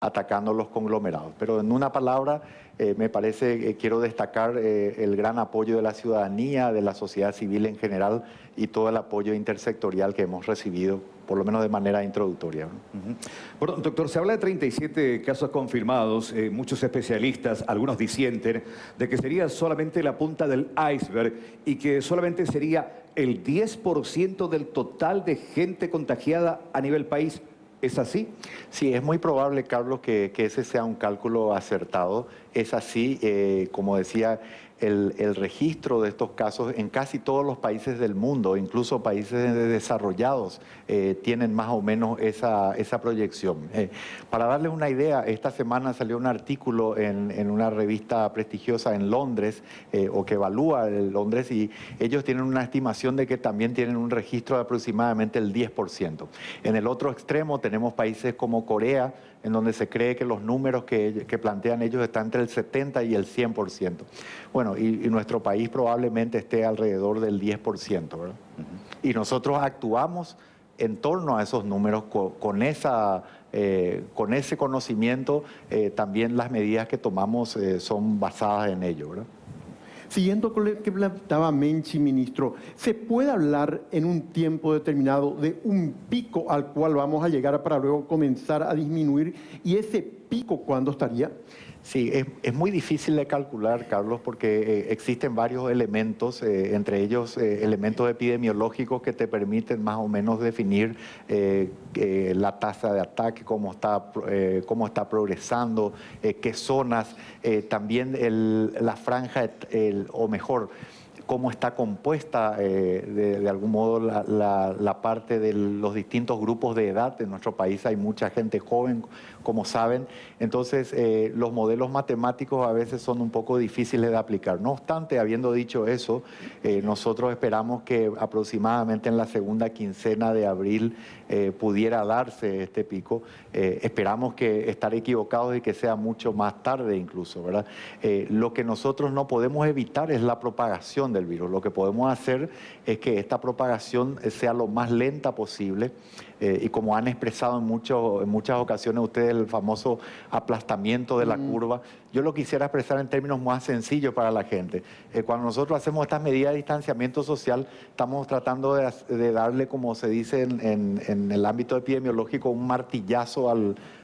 atacando los conglomerados. Pero en una palabra, me parece, quiero destacar el gran apoyo de la ciudadanía, de la sociedad civil en general y todo el apoyo intersectorial que hemos recibido, por lo menos de manera introductoria. Bueno, doctor, se habla de 37 casos confirmados. Muchos especialistas, algunos disienten, de que sería solamente la punta del iceberg y que solamente sería el 10% del total de gente contagiada a nivel país. ¿Es así? Sí, es muy probable, Carlos, que ese sea un cálculo acertado. Es así, como decía, el registro de estos casos en casi todos los países del mundo, incluso países desarrollados, tienen más o menos esa proyección. Para darles una idea, esta semana salió un artículo en una revista prestigiosa en Londres, o que evalúa Londres, y ellos tienen una estimación de que también tienen un registro de aproximadamente el 10%. En el otro extremo tenemos países como Corea, en donde se cree que los números que plantean ellos están entre el 70 y el 100%. Bueno, y nuestro país probablemente esté alrededor del 10%, ¿verdad? Y nosotros actuamos en torno a esos números con ese conocimiento. También las medidas que tomamos son basadas en ello, ¿verdad? Siguiendo con lo que planteaba Menchi, ministro, ¿se puede hablar en un tiempo determinado de un pico al cual vamos a llegar para luego comenzar a disminuir? ¿Y ese pico cuándo estaría? Sí, es muy difícil de calcular, Carlos, porque existen varios elementos, entre ellos elementos epidemiológicos que te permiten más o menos definir la tasa de ataque, cómo está progresando, qué zonas, también la franja, o mejor, cómo está compuesta de algún modo la parte de los distintos grupos de edad. En nuestro país hay mucha gente joven, como saben. Entonces, los modelos matemáticos a veces son un poco difíciles de aplicar. No obstante, habiendo dicho eso, nosotros esperamos que aproximadamente en la segunda quincena de abril pudiera darse este pico. Esperamos que estar equivocados y que sea mucho más tarde incluso, ¿verdad? Lo que nosotros no podemos evitar es la propagación del virus. Lo que podemos hacer es que esta propagación sea lo más lenta posible, y como han expresado en muchas ocasiones ustedes, el famoso aplastamiento de la curva. Yo lo quisiera expresar en términos más sencillos para la gente. Cuando nosotros hacemos estas medidas de distanciamiento social, estamos tratando de darle, como se dice en el ámbito epidemiológico, un martillazo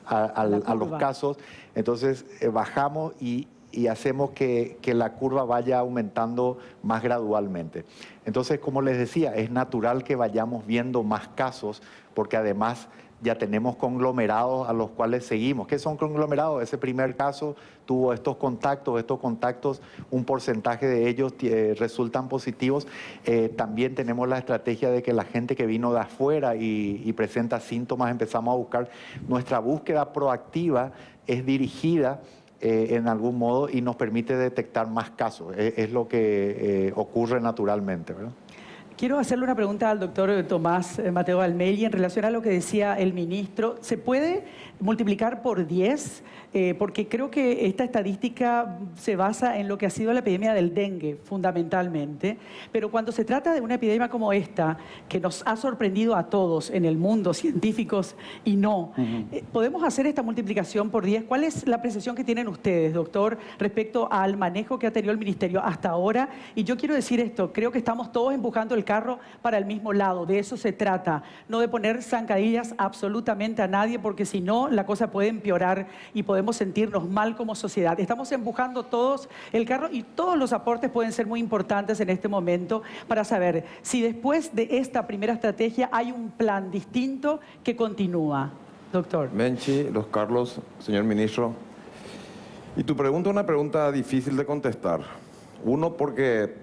a los casos. Entonces bajamos y hacemos que la curva vaya aumentando más gradualmente. Entonces, como les decía, es natural que vayamos viendo más casos, porque además ya tenemos conglomerados a los cuales seguimos. ¿Qué son conglomerados? Ese primer caso tuvo estos contactos, un porcentaje de ellos resultan positivos. También tenemos la estrategia de que la gente que vino de afuera y presenta síntomas, empezamos a buscar. Nuestra búsqueda proactiva es dirigida en algún modo y nos permite detectar más casos. Es lo que ocurre naturalmente, ¿verdad? Quiero hacerle una pregunta al doctor Tomás Mateo Almelli en relación a lo que decía el ministro. ¿Se puede multiplicar por 10? Porque creo que esta estadística se basa en lo que ha sido la epidemia del dengue, fundamentalmente. Pero cuando se trata de una epidemia como esta, que nos ha sorprendido a todos en el mundo, científicos y no, ¿podemos hacer esta multiplicación por 10? ¿Cuál es la apreciación que tienen ustedes, doctor, respecto al manejo que ha tenido el ministerio hasta ahora? Y yo quiero decir esto, creo que estamos todos empujando el carro para el mismo lado. De eso se trata, no de poner zancadillas absolutamente a nadie, porque si no, la cosa puede empeorar y podemos sentirnos mal como sociedad. Estamos empujando todos el carro y todos los aportes pueden ser muy importantes en este momento para saber si después de esta primera estrategia hay un plan distinto que continúa. Doctor. Menchi, los Carlos, señor ministro. Y tu pregunta es una pregunta difícil de contestar. Uno, porque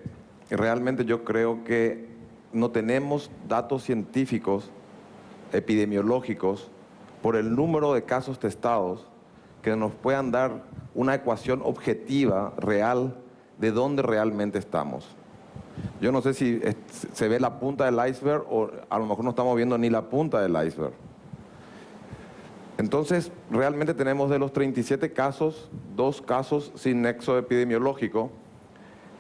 realmente yo creo que no tenemos datos científicos, epidemiológicos, por el número de casos testados que nos puedan dar una ecuación objetiva, real, de dónde realmente estamos. Yo no sé si se ve la punta del iceberg o a lo mejor no estamos viendo ni la punta del iceberg. Entonces, realmente tenemos de los 37 casos, 2 casos sin nexo epidemiológico.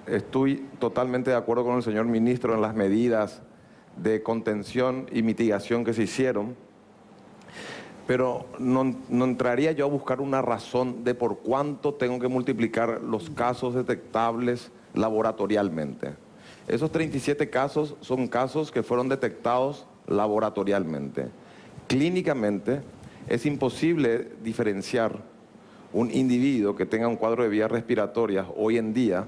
Estoy totalmente de acuerdo con el señor ministro en las medidas de contención y mitigación que se hicieron. pero no entraría yo a buscar una razón de por cuánto tengo que multiplicar los casos detectables laboratorialmente. Esos 37 casos son casos que fueron detectados laboratorialmente. Clínicamente es imposible diferenciar un individuo que tenga un cuadro de vías respiratorias hoy en día,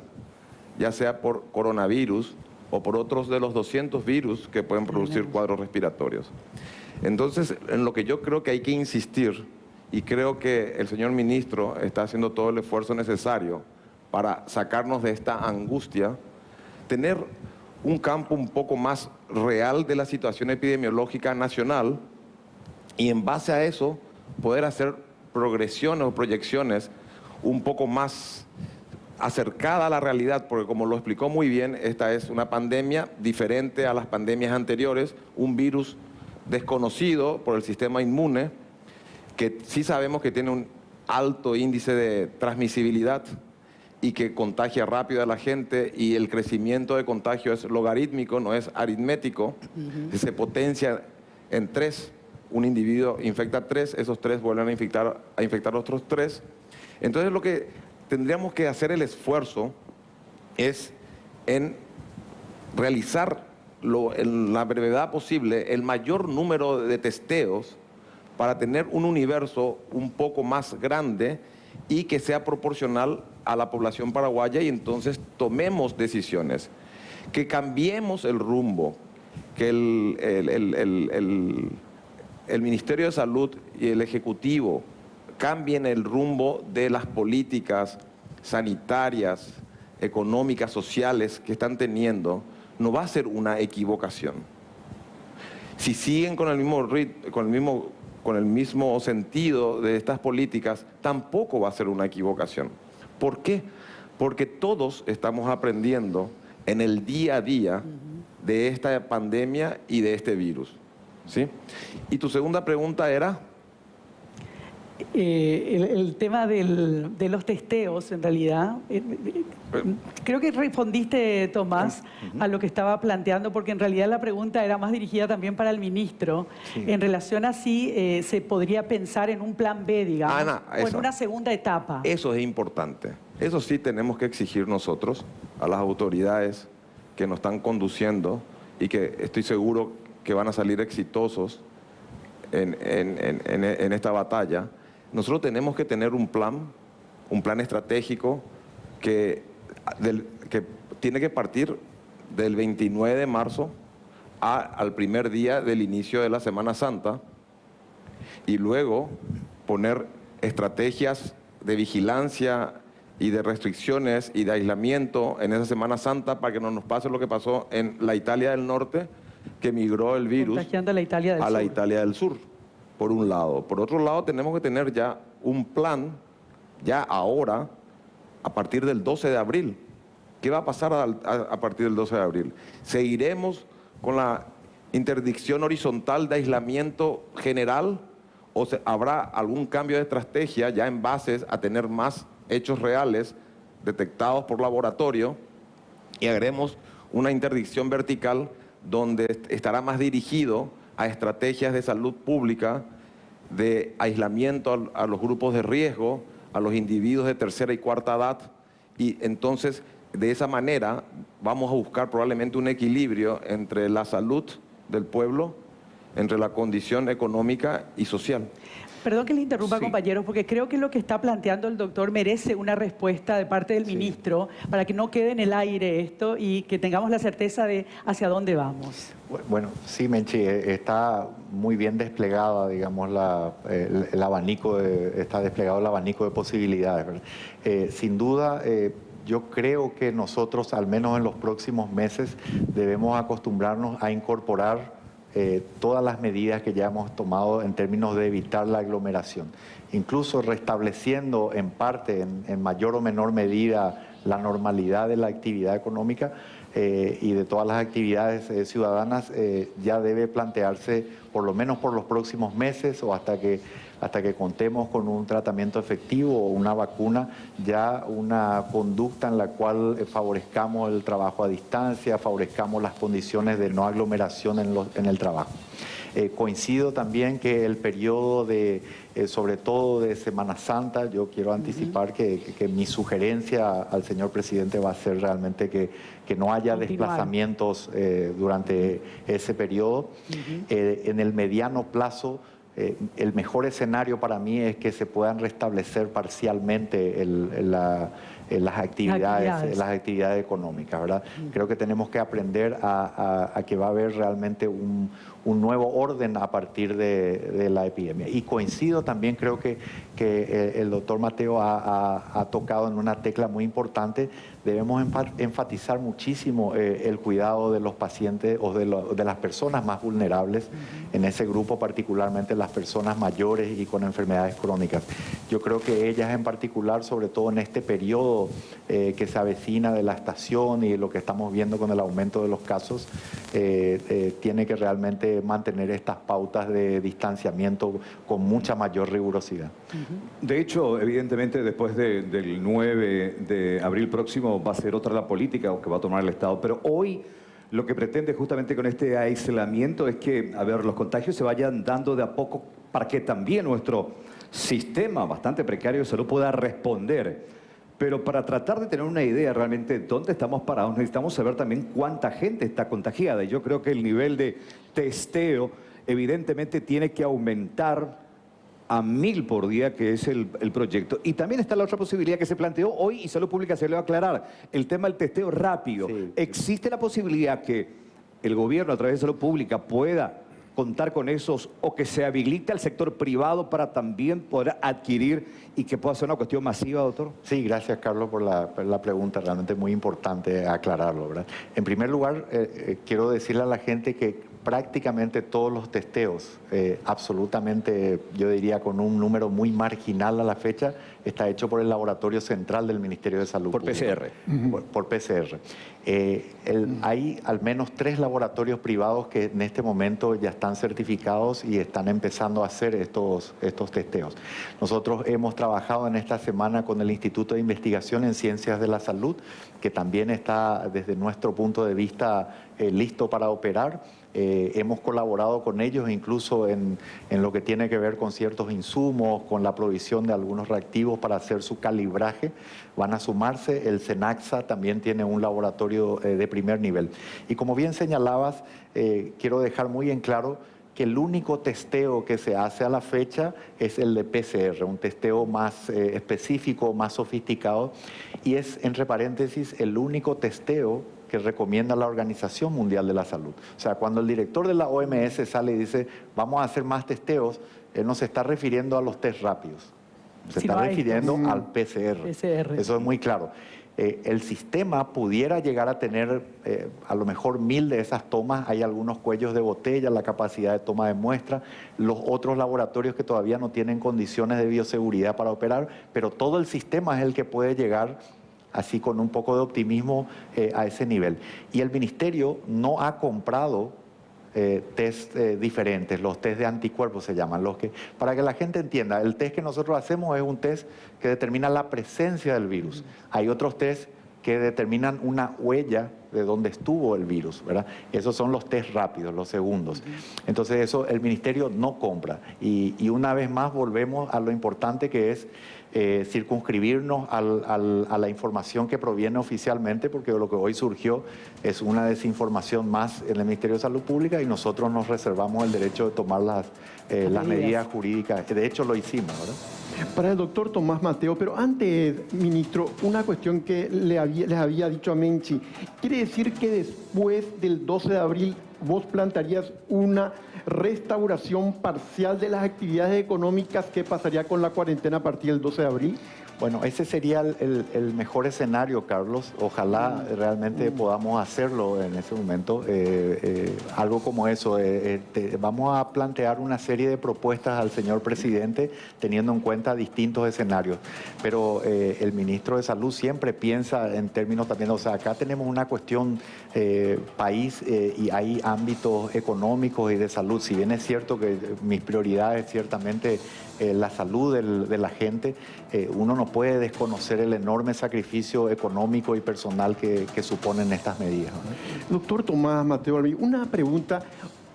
ya sea por coronavirus o por otros de los 200 virus que pueden producir cuadros respiratorios. Entonces, en lo que yo creo que hay que insistir, y creo que el señor ministro está haciendo todo el esfuerzo necesario para sacarnos de esta angustia, tener un campo un poco más real de la situación epidemiológica nacional y en base a eso poder hacer progresiones o proyecciones un poco más acercada a la realidad, porque como lo explicó muy bien, esta es una pandemia diferente a las pandemias anteriores, un virus desconocido por el sistema inmune, que sí sabemos que tiene un alto índice de transmisibilidad y que contagia rápido a la gente, y el crecimiento de contagio es logarítmico, no es aritmético, se potencia en 3. Un individuo infecta 3, esos 3 vuelven a infectar otros 3. Entonces lo que tendríamos que hacer el esfuerzo es en realizar en la brevedad posible el mayor número de testeos para tener un universo un poco más grande y que sea proporcional a la población paraguaya, y entonces tomemos decisiones, que cambiemos el rumbo, que el Ministerio de Salud y el Ejecutivo cambien el rumbo de las políticas sanitarias, económicas, sociales que están teniendo, no va a ser una equivocación. Si siguen con el mismo ritmo, con el mismo sentido de estas políticas, tampoco va a ser una equivocación. ¿Por qué? Porque todos estamos aprendiendo en el día a día de esta pandemia y de este virus, ¿sí? Y tu segunda pregunta era... el tema de los testeos, en realidad. Creo que respondiste, Tomás, a lo que estaba planteando, porque en realidad la pregunta era más dirigida también para el ministro, en relación a si se podría pensar en un plan B, digamos, o en una segunda etapa. Eso es importante. Eso sí tenemos que exigir nosotros a las autoridades que nos están conduciendo y que estoy seguro que van a salir exitosos en esta batalla. Nosotros tenemos que tener un plan estratégico que tiene que partir del 29 de marzo al primer día del inicio de la Semana Santa, y luego poner estrategias de vigilancia y de restricciones y de aislamiento en esa Semana Santa para que no nos pase lo que pasó en la Italia del Norte, que migró el virus contagiando a la Italia del a Sur. la Italia del Sur, por un lado. Por otro lado, tenemos que tener ya un plan, ya ahora, a partir del 12 de abril. ¿Qué va a pasar a partir del 12 de abril? ¿Seguiremos con la interdicción horizontal de aislamiento general o habrá algún cambio de estrategia ya en bases a tener más hechos reales detectados por laboratorio, y haremos una interdicción vertical donde estará más dirigido a estrategias de salud pública, de aislamiento a los grupos de riesgo, a los individuos de tercera y cuarta edad, y entonces de esa manera vamos a buscar probablemente un equilibrio entre la salud del pueblo, entre la condición económica y social. Perdón que le interrumpa, compañeros, porque creo que lo que está planteando el doctor merece una respuesta de parte del ministro, para que no quede en el aire esto y que tengamos la certeza de hacia dónde vamos. Bueno, sí, Menchi, está muy bien desplegada, digamos, el abanico, está desplegado el abanico de posibilidades, ¿verdad? Sin duda, yo creo que nosotros, al menos en los próximos meses, debemos acostumbrarnos a incorporar todas las medidas que ya hemos tomado en términos de evitar la aglomeración, incluso restableciendo en parte, en mayor o menor medida, la normalidad de la actividad económica y de todas las actividades ciudadanas. Ya debe plantearse, por lo menos por los próximos meses o hasta que contemos con un tratamiento efectivo o una vacuna, ya una conducta en la cual favorezcamos el trabajo a distancia, favorezcamos las condiciones de no aglomeración en el trabajo. Coincido también que el periodo de, sobre todo de Semana Santa, yo quiero anticipar que mi sugerencia al señor presidente va a ser realmente que no haya desplazamientos durante ese periodo. En el mediano plazo, el mejor escenario para mí es que se puedan restablecer parcialmente las actividades económicas, ¿verdad? Creo que tenemos que aprender a que va a haber realmente un nuevo orden a partir de la epidemia. Y coincido también, creo que el doctor Mateo ha tocado en una tecla muy importante. Debemos enfatizar muchísimo el cuidado de los pacientes o de las personas más vulnerables, en ese grupo particularmente las personas mayores y con enfermedades crónicas. Yo creo que ellas en particular, sobre todo en este periodo que se avecina de la estación y lo que estamos viendo con el aumento de los casos, tiene que realmente mantener estas pautas de distanciamiento con mucha mayor rigurosidad. De hecho, evidentemente, después del 9 de abril próximo va a ser otra la política que va a tomar el Estado, pero hoy lo que pretende justamente con este aislamiento es que, a ver, los contagios se vayan dando de a poco para que también nuestro sistema bastante precario de salud pueda responder. Pero para tratar de tener una idea realmente de dónde estamos parados, necesitamos saber también cuánta gente está contagiada. Y yo creo que el nivel de testeo evidentemente tiene que aumentar a 1000 por día, que es el proyecto. Y también está la otra posibilidad que se planteó hoy y Salud Pública se le va a aclarar, el tema del testeo rápido. Sí. ¿Existe la posibilidad que el gobierno a través de Salud Pública pueda contar con esos, o que se habilite al sector privado para también poder adquirir y que pueda ser una cuestión masiva, doctor? Sí, gracias, Carlos, por la pregunta. Realmente muy importante aclararlo, ¿verdad? En primer lugar, quiero decirle a la gente que prácticamente todos los testeos, absolutamente, yo diría con un número muy marginal a la fecha, está hecho por el Laboratorio Central del Ministerio de Salud Por Pública. PCR. Por PCR. Hay al menos 3 laboratorios privados que en este momento ya están certificados y están empezando a hacer estos testeos. Nosotros hemos trabajado en esta semana con el Instituto de Investigación en Ciencias de la Salud, que también está desde nuestro punto de vista listo para operar. Hemos colaborado con ellos incluso en lo que tiene que ver con ciertos insumos, con la provisión de algunos reactivos para hacer su calibraje. Van a sumarse. El SENACSA también tiene un laboratorio de primer nivel. Y como bien señalabas, quiero dejar muy en claro que el único testeo que se hace a la fecha es el de PCR, un testeo más específico, más sofisticado, y es, entre paréntesis, el único testeo que recomienda la Organización Mundial de la Salud. O sea, cuando el director de la OMS sale y dice, vamos a hacer más testeos, él no se está refiriendo a los test rápidos, se está refiriendo al PCR. Eso es muy claro. El sistema pudiera llegar a tener a lo mejor 1000 de esas tomas. Hay algunos cuellos de botella, la capacidad de toma de muestra, los otros laboratorios que todavía no tienen condiciones de bioseguridad para operar, pero todo el sistema es el que puede llegar así con un poco de optimismo a ese nivel. Y el Ministerio no ha comprado test diferentes, los test de anticuerpos se llaman, para que la gente entienda, el test que nosotros hacemos es un test que determina la presencia del virus. Hay otros test que determinan una huella de dónde estuvo el virus, ¿verdad? Esos son los test rápidos, los segundos. Entonces eso el Ministerio no compra. Y una vez más volvemos a lo importante que es circunscribirnos a la información que proviene oficialmente, porque lo que hoy surgió es una desinformación más en el Ministerio de Salud Pública y nosotros nos reservamos el derecho de tomar las medidas jurídicas. De hecho lo hicimos, ¿verdad? Para el doctor Tomás Mateo, pero antes, ministro, una cuestión que les había dicho a Menchi. ¿Quiere decir que después del 12 de abril vos plantearías una restauración parcial de las actividades económicas? ¿Qué pasaría con la cuarentena a partir del 12 de abril? Bueno, ese sería el mejor escenario, Carlos. Ojalá realmente podamos hacerlo en ese momento. Algo como eso. Vamos a plantear una serie de propuestas al señor presidente teniendo en cuenta distintos escenarios. Pero el ministro de Salud siempre piensa en términos también, o sea, acá tenemos una cuestión país y hay ámbitos económicos y de salud. Si bien es cierto que mis prioridades ciertamente la salud de la gente, uno no puede desconocer el enorme sacrificio económico y personal que suponen estas medidas, ¿no? Doctor Tomás Mateo, una pregunta.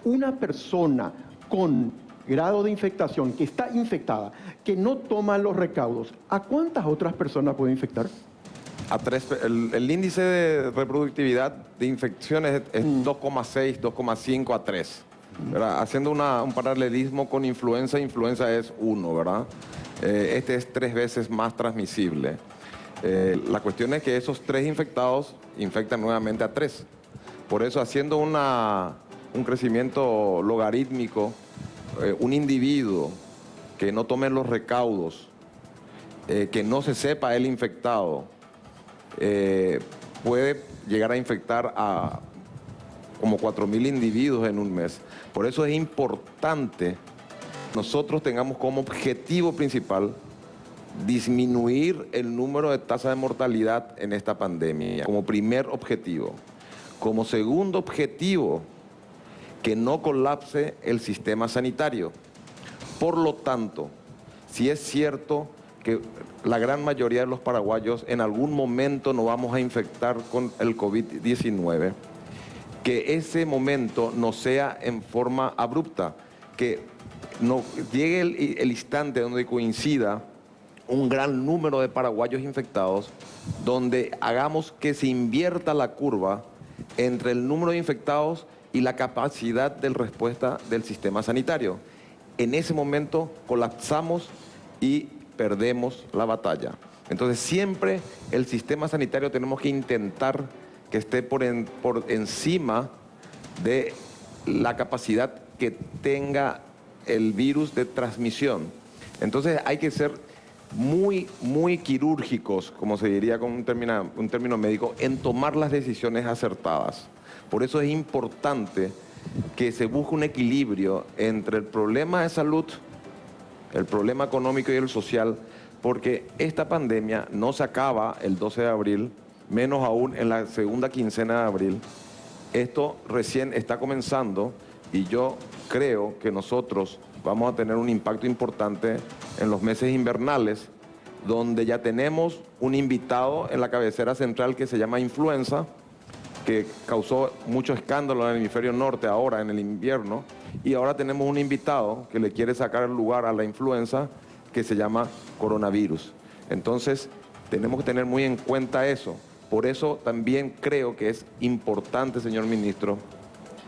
Una persona con grado de infectación, que está infectada, que no toma los recaudos, ¿a cuántas otras personas puede infectar? El índice de reproductividad de infecciones es 2,6, 2,5 a 3. ¿Verdad? Haciendo un paralelismo con influenza, influenza es 1, ¿verdad? Este es 3 veces más transmisible. La cuestión es que esos 3 infectados infectan nuevamente a 3. Por eso, haciendo un crecimiento logarítmico, un individuo que no tome los recaudos, que no se sepa el infectado, puede llegar a infectar a como 4.000 individuos en un mes. Por eso es importante nosotros tengamos como objetivo principal disminuir el número de tasas de mortalidad en esta pandemia, como primer objetivo. Como segundo objetivo, que no colapse el sistema sanitario. Por lo tanto, si es cierto que la gran mayoría de los paraguayos en algún momento nos vamos a infectar con el COVID-19, que ese momento no sea en forma abrupta, que no llegue el instante donde coincida un gran número de paraguayos infectados, donde hagamos que se invierta la curva entre el número de infectados y la capacidad de respuesta del sistema sanitario. En ese momento colapsamos y perdemos la batalla. Entonces siempre el sistema sanitario tenemos que intentar que esté por encima de la capacidad que tenga el virus de transmisión. Entonces hay que ser muy quirúrgicos, como se diría con un término médico, en tomar las decisiones acertadas. Por eso es importante que se busque un equilibrio entre el problema de salud, el problema económico y el social, porque esta pandemia no se acaba el 12 de abril, menos aún en la segunda quincena de abril. Esto recién está comenzando y yo creo que nosotros vamos a tener un impacto importante en los meses invernales, donde ya tenemos un invitado en la cabecera central que se llama influenza, que causó mucho escándalo en el hemisferio norte ahora en el invierno, y ahora tenemos un invitado que le quiere sacar el lugar a la influenza, que se llama coronavirus. Entonces, tenemos que tener muy en cuenta eso. Por eso también creo que es importante, señor ministro,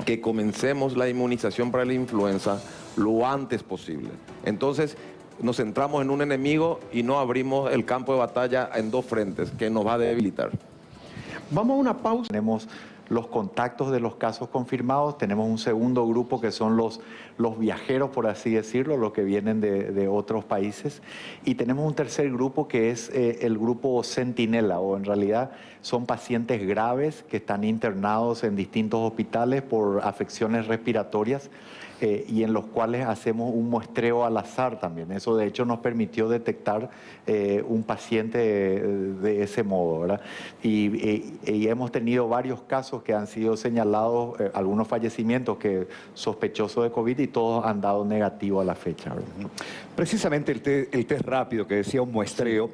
que comencemos la inmunización para la influenza lo antes posible. Entonces, nos centramos en un enemigo y no abrimos el campo de batalla en 2 frentes, que nos va a debilitar. Vamos a una pausa. Tenemos los contactos de los casos confirmados, tenemos un segundo grupo que son los viajeros, por así decirlo, los que vienen de otros países, y tenemos un tercer grupo que es el grupo centinela, o en realidad son pacientes graves que están internados en distintos hospitales por afecciones respiratorias, y en los cuales hacemos un muestreo al azar también. Eso de hecho nos permitió detectar un paciente de ese modo, ¿verdad? Y hemos tenido varios casos que han sido señalados, algunos fallecimientos que sospechosos de COVID, y todos han dado negativo a la fecha, ¿verdad? Precisamente el test rápido que decía un muestreo,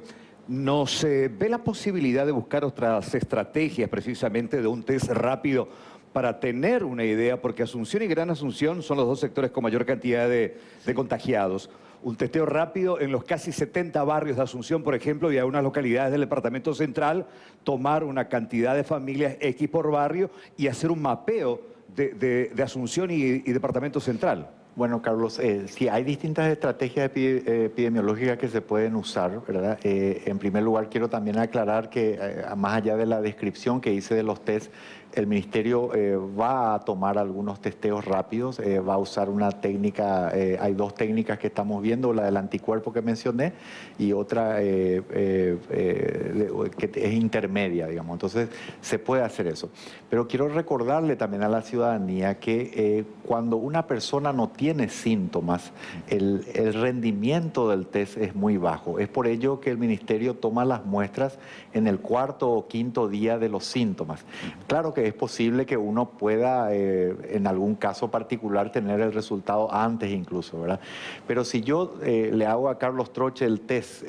¿nos ve la posibilidad de buscar otras estrategias precisamente de un test rápido para tener una idea? Porque Asunción y Gran Asunción son los 2 sectores con mayor cantidad de contagiados. Un testeo rápido en los casi 70 barrios de Asunción, por ejemplo, y algunas localidades del departamento central, tomar una cantidad de familias X por barrio y hacer un mapeo de Asunción y departamento central. Bueno, Carlos, sí, hay distintas estrategias epidemiológicas que se pueden usar, ¿verdad? En primer lugar, quiero también aclarar que más allá de la descripción que hice de los test, el Ministerio va a tomar algunos testeos rápidos, va a usar una técnica, hay 2 técnicas que estamos viendo, la del anticuerpo que mencioné y otra que es intermedia, digamos. Entonces, se puede hacer eso. Pero quiero recordarle también a la ciudadanía que cuando una persona no tiene síntomas, el rendimiento del test es muy bajo. Es por ello que el Ministerio toma las muestras en el 4º o 5º día de los síntomas. Claro que es posible que uno pueda, en algún caso particular, tener el resultado antes incluso, ¿verdad? Pero si yo le hago a Carlos Troche el test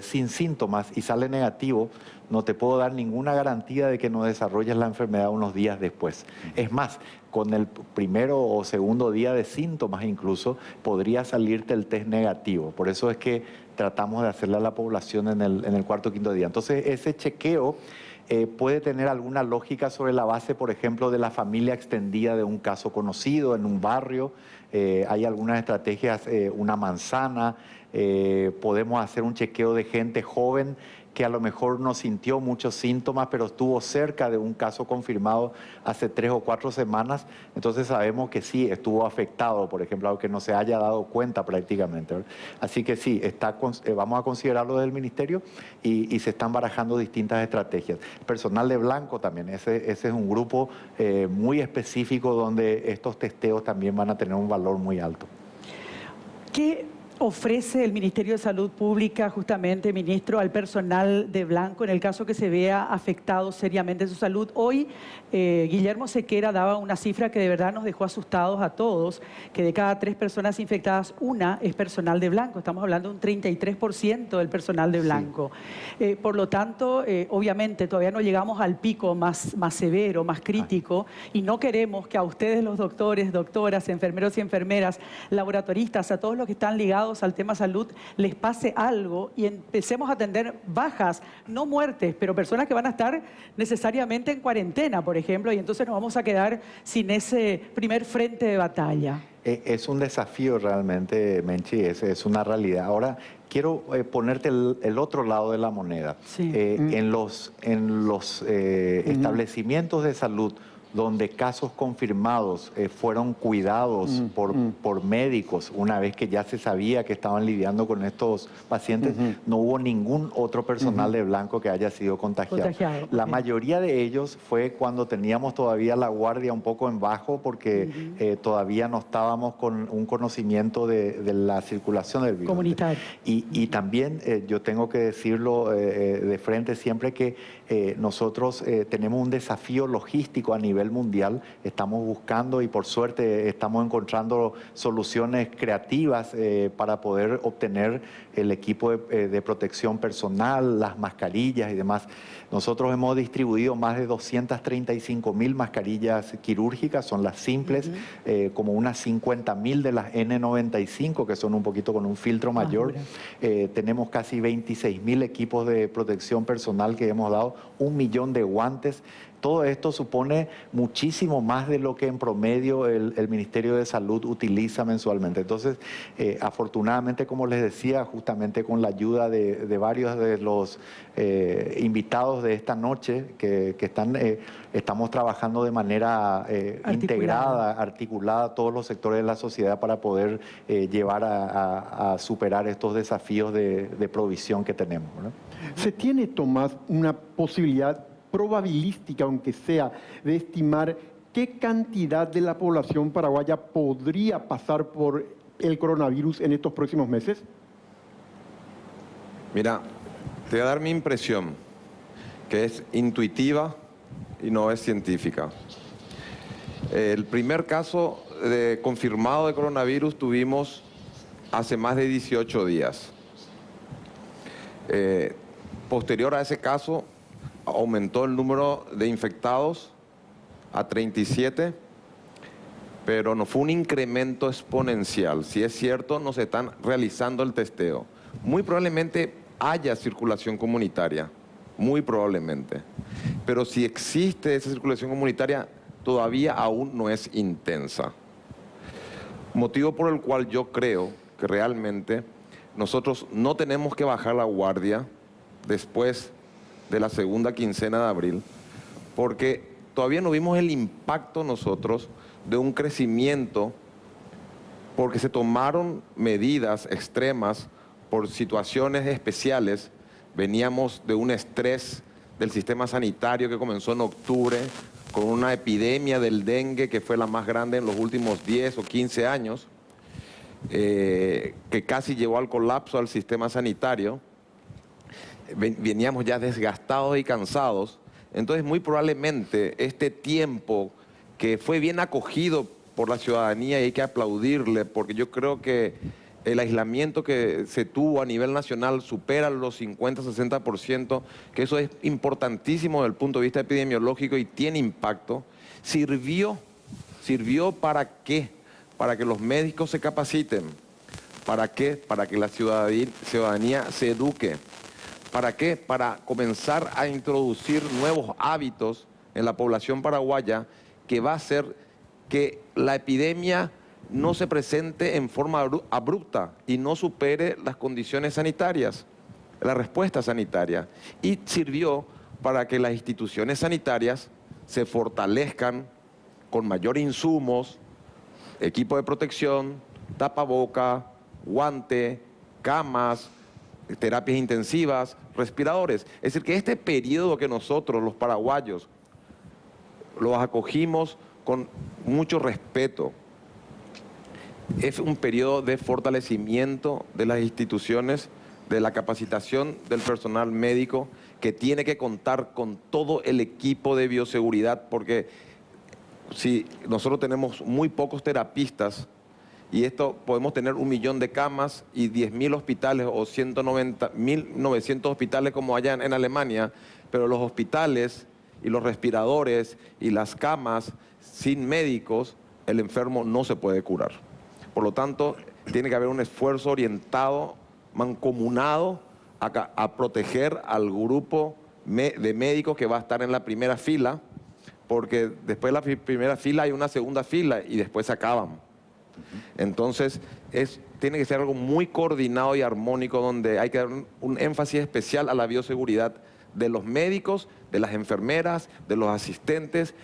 sin síntomas y sale negativo, no te puedo dar ninguna garantía de que no desarrolles la enfermedad unos días después. Es más, con el primero o segundo día de síntomas incluso, podría salirte el test negativo. Por eso es que tratamos de hacerle a la población en el cuarto o quinto día. Entonces, ese chequeo puede tener alguna lógica sobre la base, por ejemplo, de la familia extendida de un caso conocido en un barrio. Hay algunas estrategias, una manzana, podemos hacer un chequeo de gente joven que a lo mejor no sintió muchos síntomas, pero estuvo cerca de un caso confirmado hace 3 o 4 semanas, entonces sabemos que sí estuvo afectado, por ejemplo, aunque no se haya dado cuenta prácticamente, ¿verdad? Así que sí, vamos a considerarlo del Ministerio y se están barajando distintas estrategias. Personal de blanco también, ese es un grupo muy específico donde estos testeos también van a tener un valor muy alto. ¿Qué ofrece el Ministerio de Salud Pública, justamente, ministro, al personal de blanco en el caso que se vea afectado seriamente su salud? Hoy, Guillermo Sequera daba una cifra que de verdad nos dejó asustados a todos, que de cada 3 personas infectadas, una es personal de blanco. Estamos hablando de un 33% del personal de blanco. Sí. Por lo tanto, obviamente, todavía no llegamos al pico más severo, más crítico, y no queremos que a ustedes, los doctores, doctoras, enfermeros y enfermeras, laboratoristas, a todos los que están ligados al tema salud, les pase algo y empecemos a atender bajas, no muertes, pero personas que van a estar necesariamente en cuarentena, por ejemplo, y entonces nos vamos a quedar sin ese primer frente de batalla. Es un desafío realmente, Menchi, es una realidad. Ahora, quiero ponerte el otro lado de la moneda. Sí. En los establecimientos de salud donde casos confirmados fueron cuidados por médicos una vez que ya se sabía que estaban lidiando con estos pacientes, no hubo ningún otro personal de blanco que haya sido contagiado. La mayoría de ellos fue cuando teníamos todavía la guardia un poco en bajo porque todavía no estábamos con un conocimiento de la circulación del virus. Comunitario. Y también yo tengo que decirlo de frente siempre que nosotros tenemos un desafío logístico a nivel mundial, estamos buscando y por suerte estamos encontrando soluciones creativas para poder obtener el equipo de protección personal, las mascarillas y demás. Nosotros hemos distribuido más de 235.000 mascarillas quirúrgicas, son las simples, como unas 50.000 de las N95, que son un poquito con un filtro mayor. Tenemos casi 26.000 equipos de protección personal que hemos dado, 1 millón de guantes. Todo esto supone muchísimo más de lo que en promedio el Ministerio de Salud utiliza mensualmente. Entonces, afortunadamente, como les decía, justamente con la ayuda de varios de los invitados de esta noche, que estamos trabajando de manera integrada, articulada, todos los sectores de la sociedad para poder llevar a superar estos desafíos de provisión que tenemos, ¿no? ¿Se tiene, Tomás, una posibilidad probabilística, aunque sea, de estimar qué cantidad de la población paraguaya podría pasar por el coronavirus en estos próximos meses? Mira, te voy a dar mi impresión, que es intuitiva y no es científica. El primer caso confirmado de coronavirus tuvimos hace más de 18 días. Posterior a ese caso, aumentó el número de infectados a 37, pero no fue un incremento exponencial. Si es cierto, no se están realizando el testeo. Muy probablemente haya circulación comunitaria, muy probablemente. Pero si existe esa circulación comunitaria, todavía aún no es intensa. Motivo por el cual yo creo que realmente nosotros no tenemos que bajar la guardia después de la segunda quincena de abril, porque todavía no vimos el impacto nosotros de un crecimiento, porque se tomaron medidas extremas por situaciones especiales. Veníamos de un estrés del sistema sanitario que comenzó en octubre, con una epidemia del dengue que fue la más grande en los últimos 10 o 15 años, que casi llevó al colapso al sistema sanitario. Veníamos ya desgastados y cansados, entonces muy probablemente este tiempo que fue bien acogido por la ciudadanía, y hay que aplaudirle, porque yo creo que el aislamiento que se tuvo a nivel nacional supera los 50-60%, que eso es importantísimo desde el punto de vista epidemiológico y tiene impacto, sirvió ¿Sirvió para qué? Para que los médicos se capaciten. ¿Para qué? Para que la ciudadanía se eduque. ¿Para qué? Para comenzar a introducir nuevos hábitos en la población paraguaya que va a hacer que la epidemia no se presente en forma abrupta y no supere las condiciones sanitarias, la respuesta sanitaria. Y sirvió para que las instituciones sanitarias se fortalezcan con mayor insumos, equipo de protección, tapaboca, guante, camas, terapias intensivas, respiradores. Es decir, que este periodo que nosotros, los paraguayos, los acogimos con mucho respeto, es un periodo de fortalecimiento de las instituciones, de la capacitación del personal médico, que tiene que contar con todo el equipo de bioseguridad, porque si nosotros tenemos muy pocos terapistas, y esto podemos tener 1 millón de camas y 10.000 hospitales o 190.900 hospitales como allá en Alemania, pero los hospitales y los respiradores y las camas sin médicos, el enfermo no se puede curar. Por lo tanto, tiene que haber un esfuerzo orientado, mancomunado, a proteger al grupo de médicos que va a estar en la primera fila, porque después de la primera fila hay una segunda fila y después se acaban. Entonces, tiene que ser algo muy coordinado y armónico, donde hay que dar un énfasis especial a la bioseguridad de los médicos, de las enfermeras, de los asistentes,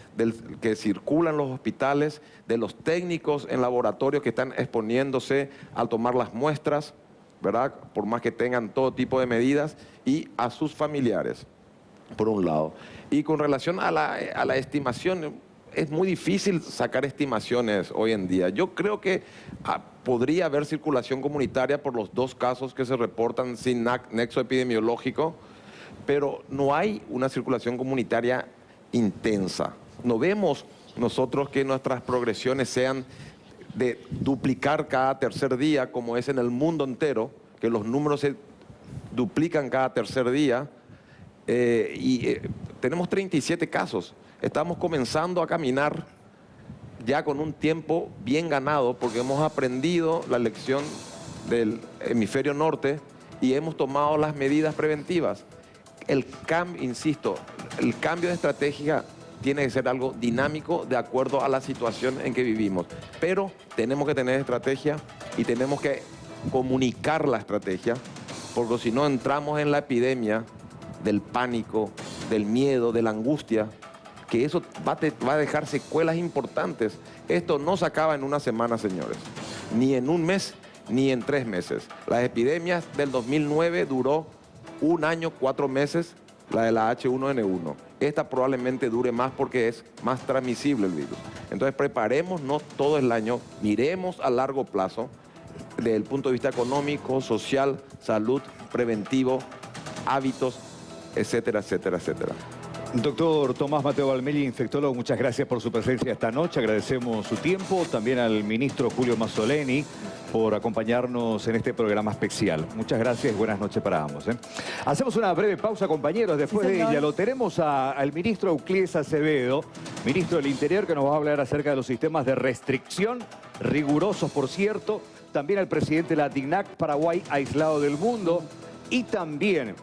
que circulan los hospitales, de los técnicos en laboratorio que están exponiéndose al tomar las muestras, ¿verdad? Por más que tengan todo tipo de medidas, y a sus familiares, por un lado. Y con relación a la estimación, es muy difícil sacar estimaciones hoy en día. Yo creo que podría haber circulación comunitaria por los 2 casos que se reportan sin nexo epidemiológico, pero no hay una circulación comunitaria intensa. No vemos nosotros que nuestras progresiones sean de duplicar cada tercer día, como es en el mundo entero, que los números se duplican cada tercer día, tenemos 37 casos. Estamos comenzando a caminar ya con un tiempo bien ganado, porque hemos aprendido la lección del hemisferio norte y hemos tomado las medidas preventivas. Insisto, el cambio de estrategia tiene que ser algo dinámico de acuerdo a la situación en que vivimos. Pero tenemos que tener estrategia y tenemos que comunicar la estrategia, porque si no entramos en la epidemia del pánico, del miedo, de la angustia, que eso va a dejar secuelas importantes. Esto no se acaba en una semana, señores, ni en un mes, ni en 3 meses. Las epidemias del 2009 duró 1 año, 4 meses, la de la H1N1. Esta probablemente dure más porque es más transmisible el virus. Entonces preparémonos todo el año, miremos a largo plazo, desde el punto de vista económico, social, salud, preventivo, hábitos, etcétera, etcétera, etcétera. Doctor Tomás Mateo Valmeli, infectólogo, muchas gracias por su presencia esta noche. Agradecemos su tiempo. También al ministro Julio Mazzoleni por acompañarnos en este programa especial. Muchas gracias y buenas noches para ambos. Hacemos una breve pausa, compañeros. Después de ella lo tenemos al ministro Euclides Acevedo, ministro del Interior, que nos va a hablar acerca de los sistemas de restricción, rigurosos por cierto. También al presidente de la DIGNAC, Paraguay aislado del mundo. Y también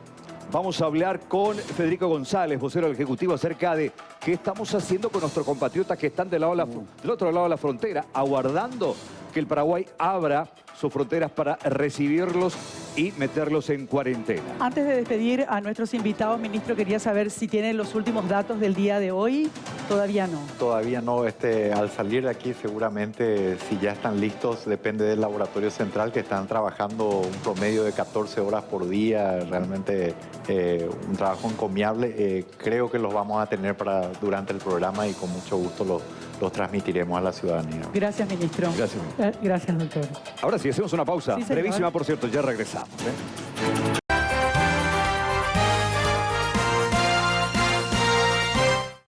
vamos a hablar con Federico González, vocero del Ejecutivo, acerca de qué estamos haciendo con nuestros compatriotas que están del otro lado de la frontera, aguardando que el Paraguay abra sus fronteras para recibirlos y meterlos en cuarentena. Antes de despedir a nuestros invitados, ministro, quería saber si tienen los últimos datos del día de hoy. Todavía no. Todavía no. Al salir de aquí, seguramente, si ya están listos, depende del laboratorio central, que están trabajando un promedio de 14 horas por día. Realmente un trabajo encomiable. Creo que los vamos a tener durante el programa y con mucho gusto los transmitiremos a la ciudadanía. Gracias, ministro. Gracias. Gracias, doctor. Ahora sí, hacemos una pausa. Sí, señor. Brevísima, por cierto, ya regresamos.